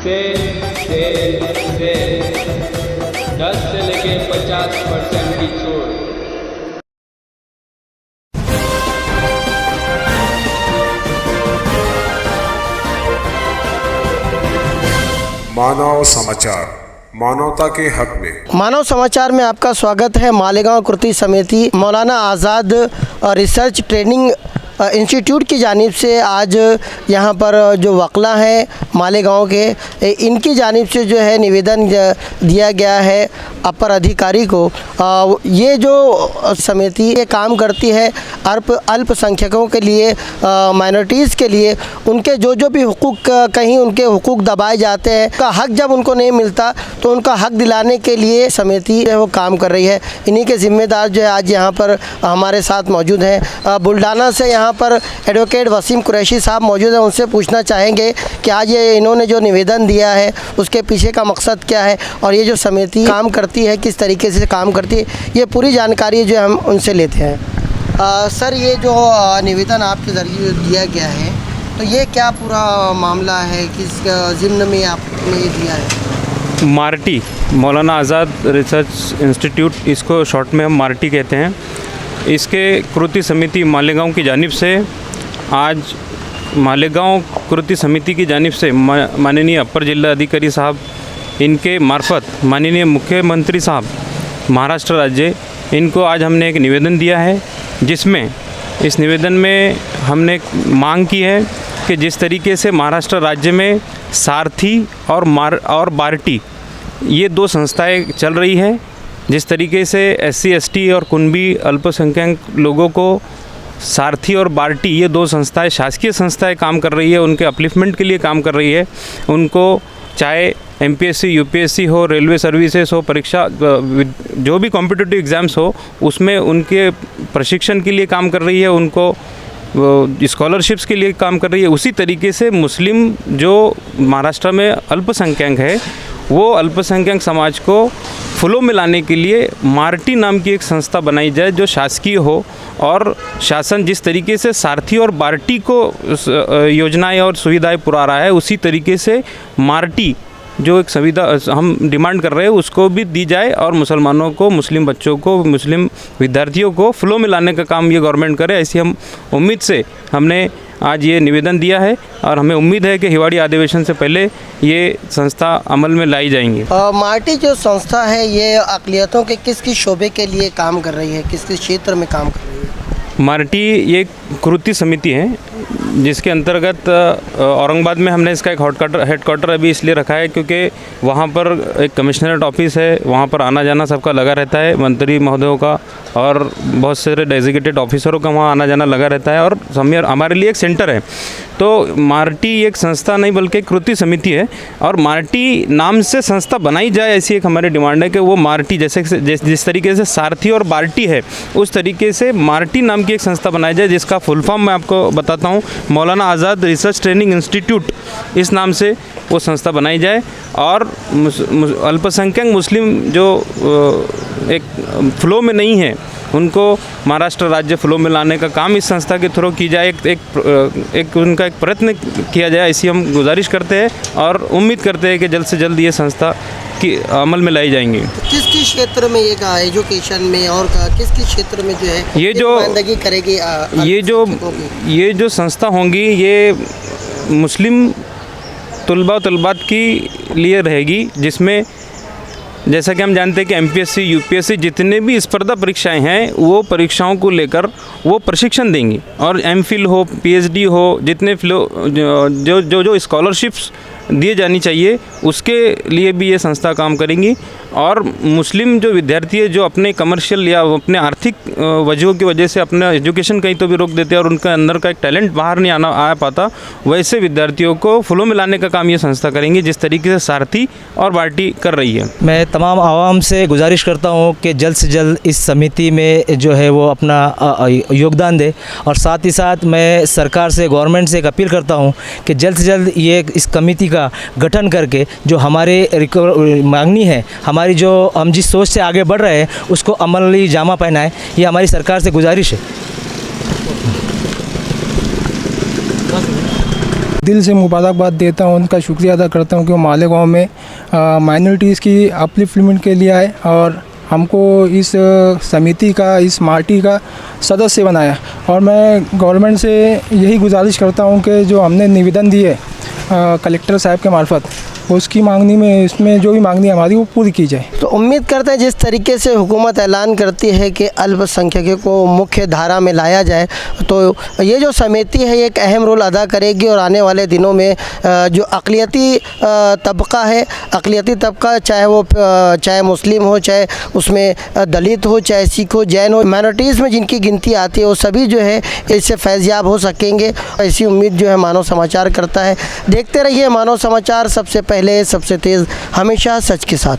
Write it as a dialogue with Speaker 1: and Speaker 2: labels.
Speaker 1: से 10 से लेके 50% की छूट।
Speaker 2: मानव समाचार, मानवता के हक में।
Speaker 3: मानव समाचार में आपका स्वागत है। मालेगांव कृति समिति मौलाना आज़ाद रिसर्च ट्रेनिंग इंस्टीट्यूट की जानिब से आज यहाँ पर जो वकला हैं मालेगांव के, इनकी जानिब से जो है निवेदन दिया गया है अपर अधिकारी को। ये जो समिति ये काम करती है अल्पसंख्यकों के लिए, माइनॉरिटीज़ के लिए, उनके जो भी हुकूक कहीं उनके हुकूक दबाए जाते हैं, का हक जब उनको नहीं मिलता तो उनका हक दिलाने के लिए समिति वो काम कर रही है। इन्हीं के ज़िम्मेदार जो है आज यहाँ पर हमारे साथ मौजूद हैं। बुल्ढाना से यहाँ पर एडवोकेट वसीम कुरैशी साहब मौजूद हैं। उनसे पूछना चाहेंगे कि आज ये इन्होंने जो निवेदन दिया है उसके पीछे का मकसद क्या है और ये जो समिति काम करती है किस तरीके से काम करती है, ये पूरी जानकारी जो हम उनसे लेते हैं। सर, ये जो निवेदन आपके ज़रिए दिया गया है तो ये क्या पूरा मामला है, किस ज़िम्न में आपने ये दिया है?
Speaker 4: मार्टी, मौलाना आज़ाद रिसर्च इंस्टीट्यूट, इसको शॉर्ट में हम मार्टी कहते हैं। इसके कृति समिति मालेगांव की जानिब से आज मालेगांव कृति समिति की जानिब से माननीय अपर जिला अधिकारी साहब, इनके मार्फत माननीय मुख्यमंत्री साहब महाराष्ट्र राज्य, इनको आज हमने एक निवेदन दिया है, जिसमें इस निवेदन में हमने मांग की है कि जिस तरीके से महाराष्ट्र राज्य में सारथी और बार्टी ये दो संस्थाएं चल रही हैं, जिस तरीके से SC ST और कुनबी अल्पसंख्यक लोगों को सारथी और बार्टी ये दो संस्थाएं शासकीय संस्थाएं काम कर रही है, उनके अपलिफ्टमेंट के लिए काम कर रही है। उनको चाहे MPSC UPSC हो, रेलवे सर्विसेज हो, परीक्षा जो भी कॉम्पिटिटिव एग्ज़ाम्स हो उसमें उनके प्रशिक्षण के लिए काम कर रही है, उनको स्कॉलरशिप्स के लिए काम कर रही है। उसी तरीके से मुस्लिम जो महाराष्ट्र में अल्पसंख्यक है वो अल्पसंख्यक समाज को फुलों में लाने के लिए मार्टी नाम की एक संस्था बनाई जाए जो शासकीय हो, और शासन जिस तरीके से सारथी और बार्टी को योजनाएं और सुविधाएं पुरा रहा है, उसी तरीके से मार्टी जो एक सुविधा हम डिमांड कर रहे हैं उसको भी दी जाए और मुसलमानों को, मुस्लिम बच्चों को, मुस्लिम विद्यार्थियों को फुलों में लाने का काम ये गवर्नमेंट करे। ऐसी हम उम्मीद से हमने आज ये निवेदन दिया है और हमें उम्मीद है कि हिवाड़ी अधिवेशन से पहले ये संस्था अमल में लाई जाएंगी।
Speaker 3: मार्टी जो संस्था है ये अक़लियतों के किस किस शोबे के लिए काम कर रही है, किस किस क्षेत्र में काम कर रही है?
Speaker 4: मार्टी ये कृति समिति है जिसके अंतर्गत औरंगाबाद में हमने इसका एक हेडक्वार्टर अभी इसलिए रखा है क्योंकि वहाँ पर एक कमिश्नरेट ऑफिस है, वहाँ पर आना जाना सबका लगा रहता है, मंत्री महोदयों का और बहुत सारे डेजिग्नेटेड ऑफिसरों का वहाँ आना जाना लगा रहता है, और हमारे लिए एक सेंटर है। तो मार्टी एक संस्था नहीं बल्कि एक कृति समिति है, और मार्टी नाम से संस्था बनाई जाए ऐसी एक हमारी डिमांड है कि वो मार्टी जिस तरीके से सारथी और बार्टी है उस तरीके से मार्टी नाम की एक संस्था बनाई जाए, जिसका फुल फॉर्म मैं आपको बताता हूँ, मौलाना आज़ाद रिसर्च ट्रेनिंग इंस्टीट्यूट, इस नाम से वो संस्था बनाई जाए। और अल्पसंख्यक मुस्लिम जो एक फ्लो में नहीं है उनको महाराष्ट्र राज्य फ्लो में लाने का काम इस संस्था के थ्रू की जाए, एक उनका एक प्रयत्न किया जाए, ऐसी हम गुजारिश करते हैं और उम्मीद करते हैं कि जल्द से जल्द ये संस्था की अमल में लाई जाएंगी।
Speaker 3: किस किस क्षेत्र में ये का एजुकेशन में और किस किस क्षेत्र में जो है
Speaker 4: ये जो
Speaker 3: नुमाइंदगी करेगी?
Speaker 4: ये जो संस्था होंगी ये मुस्लिम तुलबा तलबात की लिए रहेगी, जिसमें जैसा कि हम जानते हैं कि MPSC UPSC जितने भी स्पर्धा परीक्षाएं हैं वो परीक्षाओं को लेकर वो प्रशिक्षण देंगी, और MPhil हो, PhD हो, जितने जो स्कॉलरशिप्स दिए जानी चाहिए उसके लिए भी ये संस्था काम करेंगी। और मुस्लिम जो विद्यार्थी है जो अपने कमर्शियल या अपने आर्थिक वजहों की वजह से अपना एजुकेशन कहीं तो भी रोक देते हैं और उनका अंदर का एक टैलेंट बाहर नहीं आ पाता, वैसे विद्यार्थियों को फुलों में लाने का काम ये संस्था करेंगी, जिस तरीके से सारथी और बार्टी कर रही है।
Speaker 5: मैं तमाम आवाम से गुजारिश करता हूँ कि जल्द से जल्द इस समिति में जो है वो अपना योगदान दे, और साथ ही साथ मैं सरकार से, गवर्नमेंट से एक अपील करता हूँ कि जल्द से जल्द ये इस कमेटी का गठन करके जो हमारे मांगनी है, हमारी जो हम जिस सोच से आगे बढ़ रहे हैं उसको अमली जामा पहनाए, ये हमारी सरकार से गुजारिश है।
Speaker 6: दिल से मुबारकबाद देता हूँ, उनका शुक्रिया अदा करता हूँ कि वो मालेगांव में माइनॉरिटीज़ की अपलिफ्टमेंट के लिए आए और हमको इस समिति का, इस मार्टी का सदस्य बनाया। और मैं गवर्नमेंट से यही गुजारिश करता हूँ कि जो हमने निवेदन दिए कलेक्टर साहब के मार्फत, उसकी मांगनी में, इसमें जो भी मांगनी हमारी वो पूरी की जाए।
Speaker 3: तो उम्मीद करते हैं जिस तरीके से हुकूमत ऐलान करती है कि अल्पसंख्यकों को मुख्य धारा में लाया जाए, तो ये जो समिति है ये एक अहम रोल अदा करेगी और आने वाले दिनों में जो अक़लियती तबका है, अक़लियती तबका चाहे मुस्लिम हो, चाहे उसमें दलित हो, चाहे सिख हो, जैन हो, माइनॉरिटीज़ में जिनकी गिनती आती है वो सभी जो है इससे फैज़याब हो सकेंगे। ऐसी उम्मीद जो है मानव समाचार करता है। देखते रहिए मानव समाचार, सबसे पहले, सबसे तेज़, हमेशा सच के साथ।